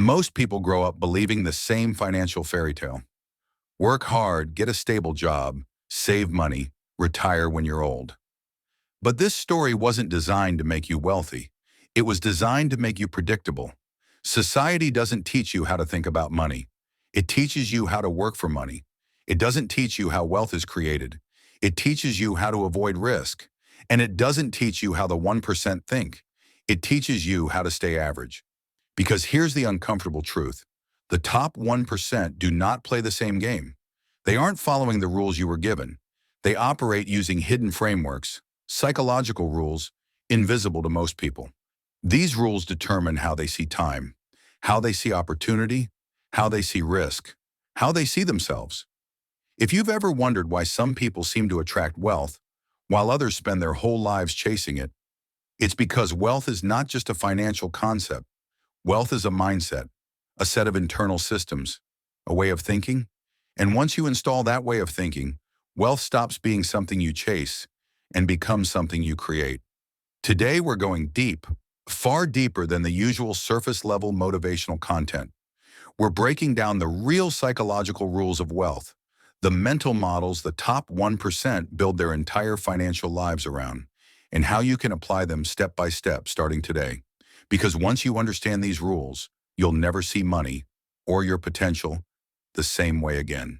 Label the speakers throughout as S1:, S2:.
S1: Most people grow up believing the same financial fairy tale. Work hard, get a stable job, save money, retire when you're old. But this story wasn't designed to make you wealthy. It was designed to make you predictable. Society doesn't teach you how to think about money. It teaches you how to work for money. It doesn't teach you how wealth is created. It teaches you how to avoid risk. And it doesn't teach you how the 1% think. It teaches you how to stay average. Because here's the uncomfortable truth. The top 1% do not play the same game. They aren't following the rules you were given. They operate using hidden frameworks, psychological rules, invisible to most people. These rules determine how they see time, how they see opportunity, how they see risk, how they see themselves. If you've ever wondered why some people seem to attract wealth, while others spend their whole lives chasing it, it's because wealth is not just a financial concept. Wealth is a mindset, a set of internal systems, a way of thinking. And once you install that way of thinking, wealth stops being something you chase and becomes something you create. Today, we're going deep, far deeper than the usual surface-level motivational content. We're breaking down the real psychological rules of wealth, the mental models the top 1% build their entire financial lives around, and how you can apply them step by step starting today. Because once you understand these rules, you'll never see money or your potential the same way again.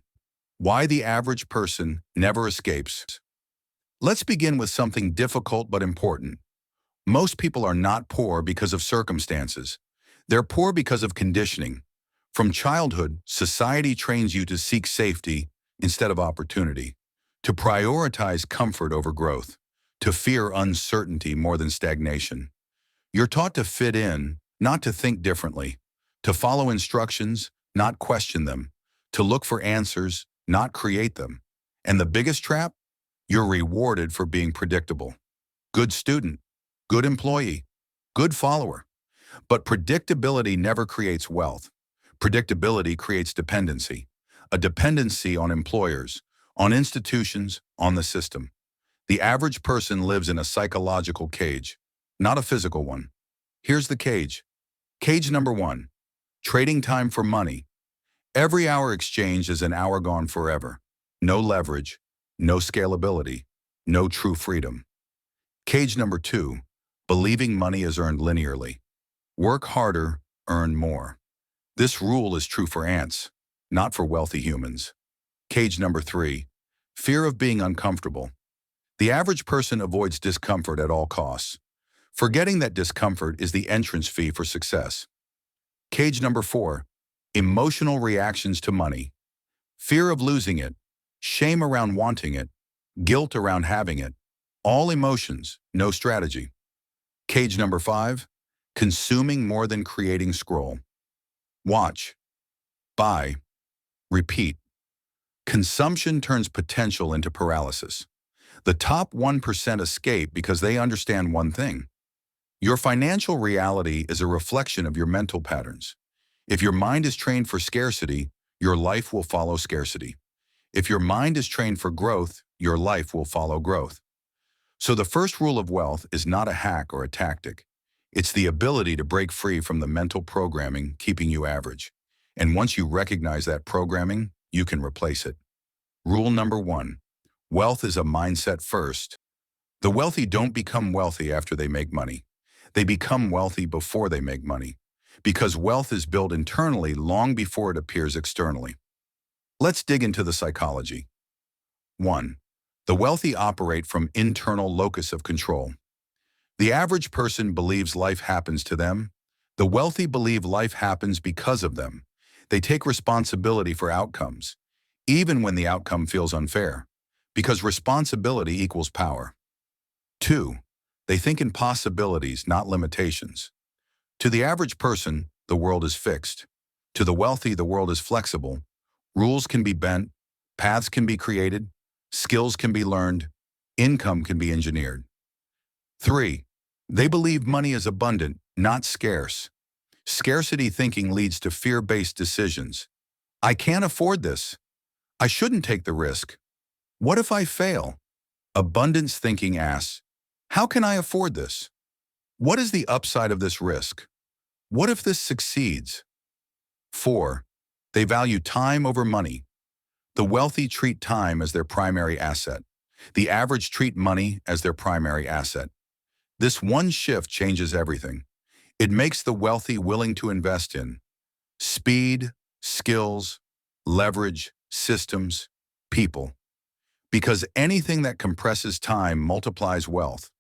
S1: Why the average person never escapes. Let's begin with something difficult but important. Most people are not poor because of circumstances. They're poor because of conditioning. From childhood, society trains you to seek safety instead of opportunity, to prioritize comfort over growth, to fear uncertainty more than stagnation. You're taught to fit in, not to think differently, to follow instructions, not question them, to look for answers, not create them. And the biggest trap? You're rewarded for being predictable. Good student, good employee, good follower. But predictability never creates wealth. Predictability creates dependency. A dependency on employers, on institutions, on the system. The average person lives in a psychological cage, not a physical one. Here's the cage. Cage number 1, trading time for money. Every hour exchanged is an hour gone forever. No leverage, no scalability, no true freedom. Cage number 2, believing money is earned linearly. Work harder, earn more. This rule is true for ants, not for wealthy humans. Cage number 3, fear of being uncomfortable. The average person avoids discomfort at all costs, forgetting that discomfort is the entrance fee for success. Cage number 4, emotional reactions to money. Fear of losing it, shame around wanting it, guilt around having it. All emotions, no strategy. Cage number 5, consuming more than creating scroll. Watch, buy, repeat. Consumption turns potential into paralysis. The top 1% escape because they understand one thing. Your financial reality is a reflection of your mental patterns. If your mind is trained for scarcity, your life will follow scarcity. If your mind is trained for growth, your life will follow growth. So the first rule of wealth is not a hack or a tactic. It's the ability to break free from the mental programming keeping you average. And once you recognize that programming, you can replace it. Rule number 1, wealth is a mindset first. The wealthy don't become wealthy after they make money. They become wealthy before they make money, because wealth is built internally long before it appears externally. Let's dig into the psychology. 1. The wealthy operate from internal locus of control. The average person believes life happens to them. The wealthy believe life happens because of them. They take responsibility for outcomes, even when the outcome feels unfair, because responsibility equals power. 2. They think in possibilities, not limitations. To the average person, the world is fixed. To the wealthy, the world is flexible. Rules can be bent, paths can be created, skills can be learned, income can be engineered. 3. They believe money is abundant, not scarce. Scarcity thinking leads to fear-based decisions. I can't afford this. I shouldn't take the risk. What if I fail? Abundance thinking asks, how can I afford this? What is the upside of this risk? What if this succeeds? 4. They value time over money. The wealthy treat time as their primary asset. The average treat money as their primary asset. This one shift changes everything. It makes the wealthy willing to invest in speed, skills, leverage, systems, people. Because anything that compresses time multiplies wealth.